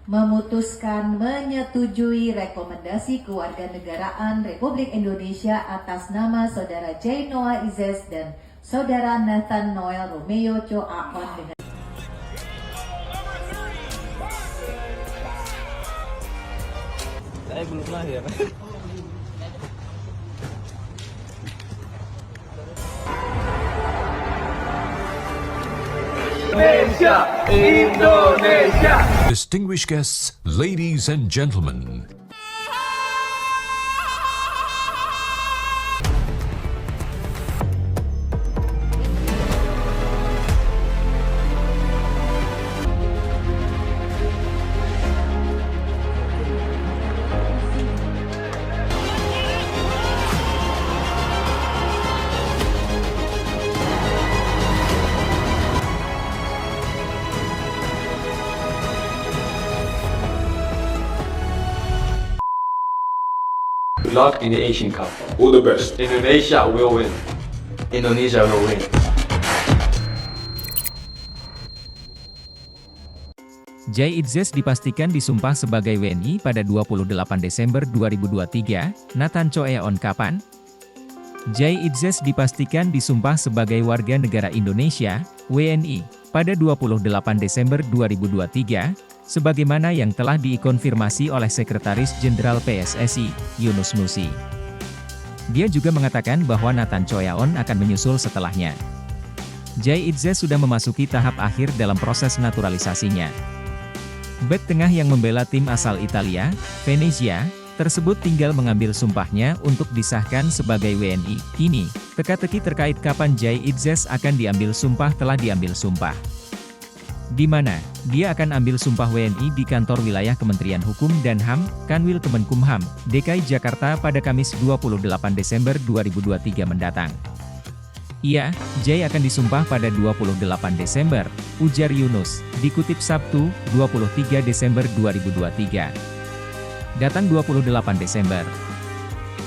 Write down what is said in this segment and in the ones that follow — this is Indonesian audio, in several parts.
memutuskan menyetujui rekomendasi kewarganegaraan Republik Indonesia atas nama Saudara J. Noah Izes dan Saudara Nathan Noel Romeo Cho Aon dengan Saya belum lahir. Indonesia, Indonesia. Distinguished guests, ladies and gentlemen. Good luck in the Asian Cup. All the best. Indonesia will win. Indonesia will win. J. Idzes dipastikan disumpah sebagai WNI pada 28 Desember 2023, Nathan Cho Aon kapan? J. Idzes dipastikan disumpah sebagai warga negara Indonesia, WNI, pada 28 Desember 2023, sebagaimana yang telah dikonfirmasi oleh Sekretaris Jenderal PSSI, Yunus Nusi. Dia juga mengatakan bahwa Nathan Cho Aon akan menyusul setelahnya. J. Idzes sudah memasuki tahap akhir dalam proses naturalisasinya. Bek tengah yang membela tim asal Italia, Venezia, tersebut tinggal mengambil sumpahnya untuk disahkan sebagai WNI. Kini, teka-teki terkait kapan J. Idzes akan diambil sumpah telah diambil sumpah. Di mana, dia akan ambil sumpah WNI di kantor wilayah Kementerian Hukum dan HAM, Kanwil Kemenkumham, DKI Jakarta pada Kamis 28 Desember 2023 mendatang. Iya, J akan disumpah pada 28 Desember, ujar Yunus, dikutip Sabtu, 23 Desember 2023. Datang 28 Desember.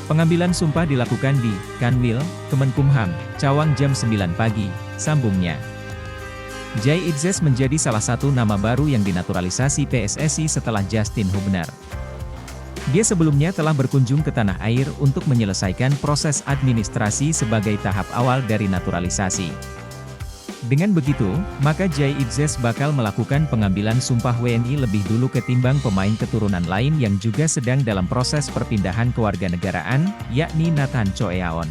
Pengambilan sumpah dilakukan di Kanwil, Kemenkumham, Cawang jam 9 pagi, sambungnya. J. Idzes menjadi salah satu nama baru yang dinaturalisasi PSSI setelah Justin Hubner. Dia sebelumnya telah berkunjung ke tanah air untuk menyelesaikan proses administrasi sebagai tahap awal dari naturalisasi. Dengan begitu, maka J. Idzes bakal melakukan pengambilan sumpah WNI lebih dulu ketimbang pemain keturunan lain yang juga sedang dalam proses perpindahan kewarganegaraan, yakni Nathan Cho Aon.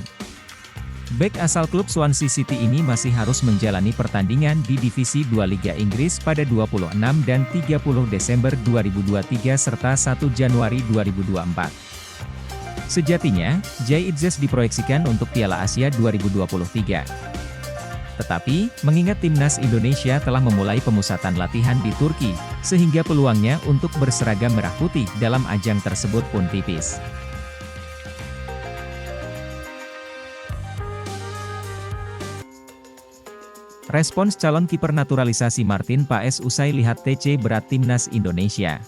Bek asal klub Swansea City ini masih harus menjalani pertandingan di Divisi 2 Liga Inggris pada 26 dan 30 Desember 2023 serta 1 Januari 2024. Sejatinya, J. Idzes diproyeksikan untuk Piala Asia 2023. Tetapi, mengingat timnas Indonesia telah memulai pemusatan latihan di Turki, sehingga peluangnya untuk berseragam merah putih dalam ajang tersebut pun tipis. Respons calon kiper naturalisasi Martin Paes usai lihat TC berat Timnas Indonesia.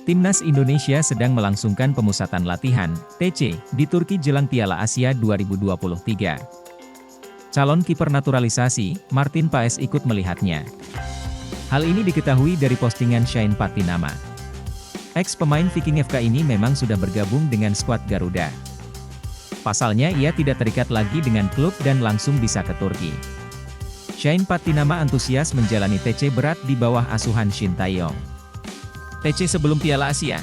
Timnas Indonesia sedang melangsungkan pemusatan latihan, TC, di Turki jelang Piala Asia 2023. Calon kiper naturalisasi, Martin Paes ikut melihatnya. Hal ini diketahui dari postingan Shane Patinama. Ex-pemain Viking FK ini memang sudah bergabung dengan skuad Garuda. Pasalnya ia tidak terikat lagi dengan klub dan langsung bisa ke Turki. Shane Patinama antusias menjalani TC berat di bawah asuhan Shin Tae-yong. TC sebelum Piala Asia.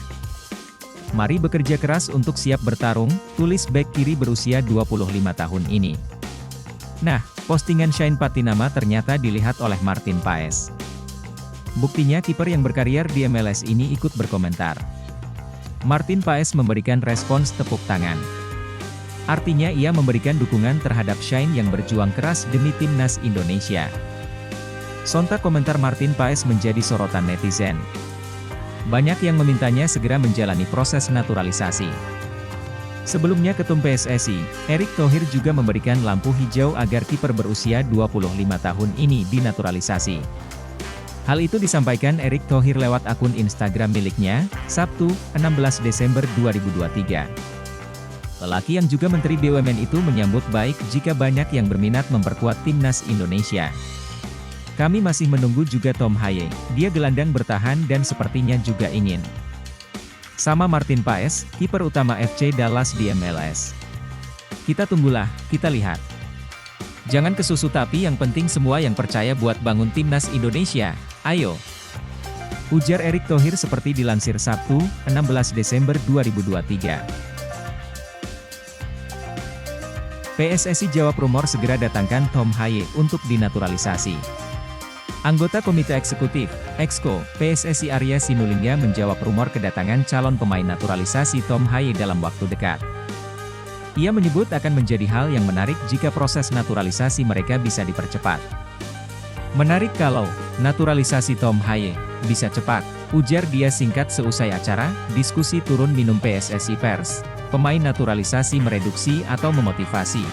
Mari bekerja keras untuk siap bertarung, tulis bek kiri berusia 25 tahun ini. Nah, postingan Shane Patinama ternyata dilihat oleh Martin Paes. Buktinya kiper yang berkarier di MLS ini ikut berkomentar. Martin Paes memberikan respons tepuk tangan. Artinya ia memberikan dukungan terhadap Shane yang berjuang keras demi timnas Indonesia. Sontak komentar Martin Paes menjadi sorotan netizen. Banyak yang memintanya segera menjalani proses naturalisasi. Sebelumnya Ketum PSSI, Erick Thohir juga memberikan lampu hijau agar kiper berusia 25 tahun ini dinaturalisasi. Hal itu disampaikan Erick Thohir lewat akun Instagram miliknya, Sabtu, 16 Desember 2023. Lelaki yang juga Menteri BUMN itu menyambut baik jika banyak yang berminat memperkuat timnas Indonesia. Kami masih menunggu juga Tom Haye, dia gelandang bertahan dan sepertinya juga ingin. Sama Martin Paes, kiper utama FC Dallas di MLS. Kita tunggulah, kita lihat. Jangan kesusu tapi yang penting semua yang percaya buat bangun timnas Indonesia, ayo. Ujar Erick Thohir seperti dilansir Sabtu, 16 Desember 2023. PSSI jawab rumor segera datangkan Tom Haye untuk dinaturalisasi. Anggota Komite Eksekutif, Exco, PSSI Arya Sinulinga menjawab rumor kedatangan calon pemain naturalisasi Tom Haye dalam waktu dekat. Ia menyebut akan menjadi hal yang menarik jika proses naturalisasi mereka bisa dipercepat. Menarik kalau naturalisasi Tom Haye bisa cepat, ujar dia singkat seusai acara diskusi turun minum PSSI Pers, pemain naturalisasi mereduksi atau memotivasi.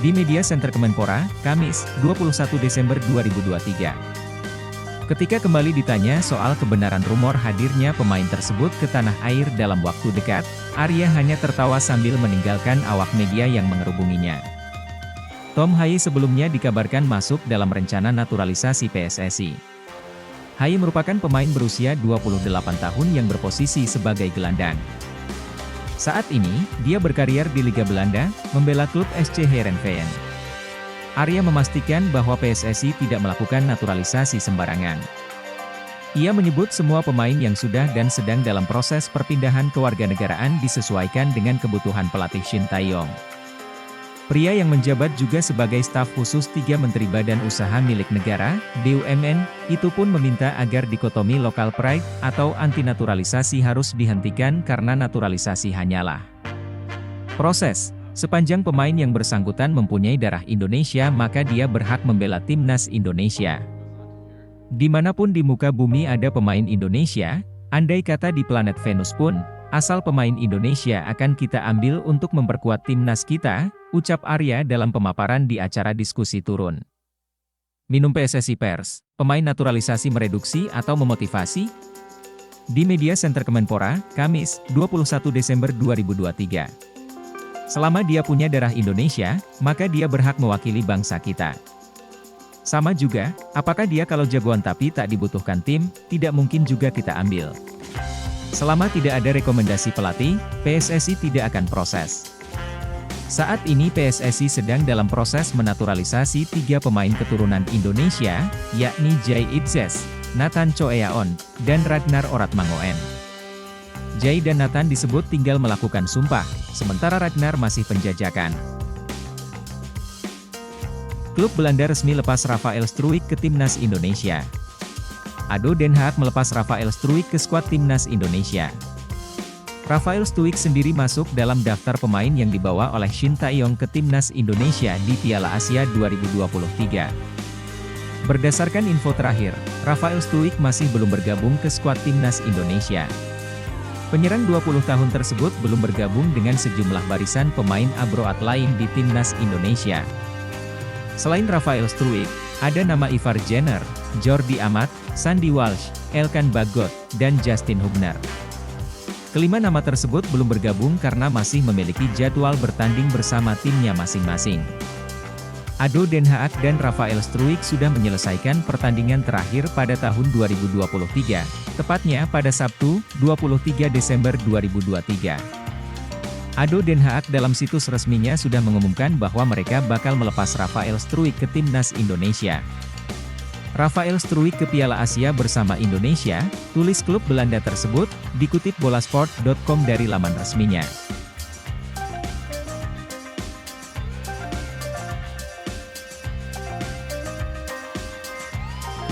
Di Media Center Kemenpora, Kamis, 21 Desember 2023. Ketika kembali ditanya soal kebenaran rumor hadirnya pemain tersebut ke tanah air dalam waktu dekat, Arya hanya tertawa sambil meninggalkan awak media yang mengerubunginya. Tom Haye sebelumnya dikabarkan masuk dalam rencana naturalisasi PSSI. Haye merupakan pemain berusia 28 tahun yang berposisi sebagai gelandang. Saat ini, dia berkarier di Liga Belanda, membela klub SC Heerenveen. Arya memastikan bahwa PSSI tidak melakukan naturalisasi sembarangan. Ia menyebut semua pemain yang sudah dan sedang dalam proses perpindahan kewarganegaraan disesuaikan dengan kebutuhan pelatih Shin Tae-yong. Pria yang menjabat juga sebagai staf khusus 3 Menteri Badan Usaha Milik Negara, BUMN, itu pun meminta agar dikotomi local pride atau antinaturalisasi harus dihentikan karena naturalisasi hanyalah proses. Sepanjang pemain yang bersangkutan mempunyai darah Indonesia maka dia berhak membela timnas Indonesia. Dimanapun di muka bumi ada pemain Indonesia, andai kata di planet Venus pun, asal pemain Indonesia akan kita ambil untuk memperkuat timnas kita, ucap Arya dalam pemaparan di acara diskusi turun minum PSSI Pers, pemain naturalisasi mereduksi atau memotivasi? Di Media Center Kemenpora, Kamis, 21 Desember 2023. Selama dia punya darah Indonesia, maka dia berhak mewakili bangsa kita. Sama juga, apakah dia kalau jagoan tapi tak dibutuhkan tim, tidak mungkin juga kita ambil. Selama tidak ada rekomendasi pelatih, PSSI tidak akan proses. Saat ini PSSI sedang dalam proses menaturalisasi 3 pemain keturunan Indonesia, yakni Jay Itzes, Nathan Choeaon, dan Ragnar Oratmangoen. Jay dan Nathan disebut tinggal melakukan sumpah, sementara Ragnar masih penjajakan. Klub Belanda resmi lepas Rafael Struijk ke timnas Indonesia. ADO Den Haag melepas Rafael Struijk ke skuad timnas Indonesia. Rafael Struijk sendiri masuk dalam daftar pemain yang dibawa oleh Shin Tae-yong ke timnas Indonesia di Piala Asia 2023. Berdasarkan info terakhir, Rafael Struijk masih belum bergabung ke skuad timnas Indonesia. Penyerang 20 tahun tersebut belum bergabung dengan sejumlah barisan pemain abroad lain di timnas Indonesia. Selain Rafael Struijk, ada nama Ivar Jenner, Jordi Amat, Sandy Walsh, Elkan Bagot, dan Justin Hubner. Kelima nama tersebut belum bergabung karena masih memiliki jadwal bertanding bersama timnya masing-masing. ADO Den Haag dan Rafael Struijk sudah menyelesaikan pertandingan terakhir pada tahun 2023, tepatnya pada Sabtu, 23 Desember 2023. ADO Den Haag dalam situs resminya sudah mengumumkan bahwa mereka bakal melepas Rafael Struijk ke timnas Indonesia. Rafael Struijk ke Piala Asia bersama Indonesia, tulis klub Belanda tersebut, dikutip bolasport.com dari laman resminya.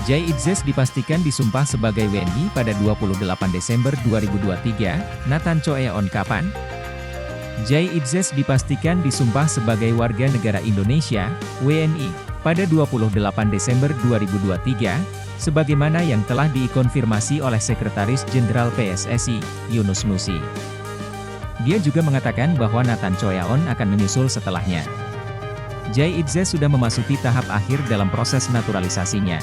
Jay Itzes dipastikan disumpah sebagai WNI pada 28 Desember 2023, Nathan Choeaon kapan? Jay Itzes dipastikan disumpah sebagai warga negara Indonesia, WNI, pada 28 Desember 2023, sebagaimana yang telah dikonfirmasi oleh Sekretaris Jenderal PSSI, Yunus Nusi. Dia juga mengatakan bahwa Nathan Choeaon akan menyusul setelahnya. Jay Itzes sudah memasuki tahap akhir dalam proses naturalisasinya.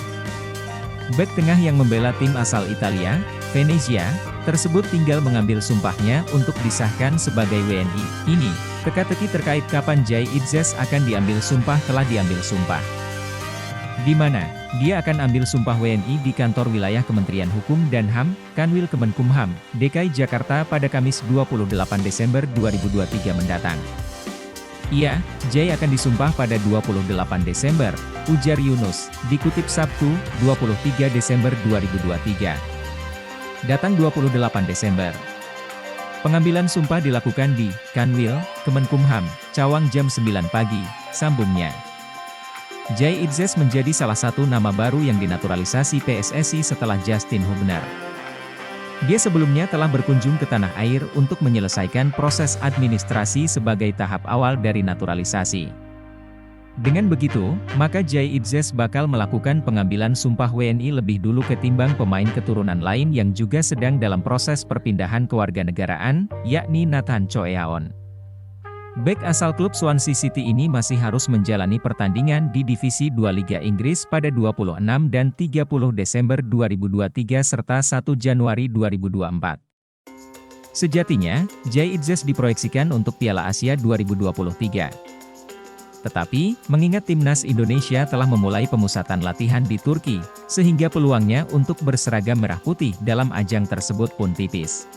Bek tengah yang membela tim asal Italia, Venezia, tersebut tinggal mengambil sumpahnya untuk disahkan sebagai WNI. Ini, teka-teki terkait kapan Jay Itzes akan diambil sumpah telah diambil sumpah. di mana dia akan ambil sumpah WNI di kantor wilayah Kementerian Hukum dan HAM, Kanwil Kemenkumham, DKI Jakarta pada Kamis 28 Desember 2023 mendatang. Iya, Jay akan disumpah pada 28 Desember, ujar Yunus, dikutip Sabtu, 23 Desember 2023. Datang 28 Desember. Pengambilan sumpah dilakukan di Kanwil Kemenkumham, Cawang jam 9 pagi, sambungnya. Jay Itzes menjadi salah satu nama baru yang dinaturalisasi PSSI setelah Justin Hubner. Dia sebelumnya telah berkunjung ke tanah air untuk menyelesaikan proses administrasi sebagai tahap awal dari naturalisasi. Dengan begitu, maka Jay Itzes bakal melakukan pengambilan sumpah WNI lebih dulu ketimbang pemain keturunan lain yang juga sedang dalam proses perpindahan kewarganegaraan, yakni Nathan Choeaon. Bek asal klub Swansea City ini masih harus menjalani pertandingan di Divisi 2 Liga Inggris pada 26 dan 30 Desember 2023 serta 1 Januari 2024. Sejatinya, Jay Itzes diproyeksikan untuk Piala Asia 2023. Tetapi, mengingat timnas Indonesia telah memulai pemusatan latihan di Turki, sehingga peluangnya untuk berseragam merah putih dalam ajang tersebut pun tipis.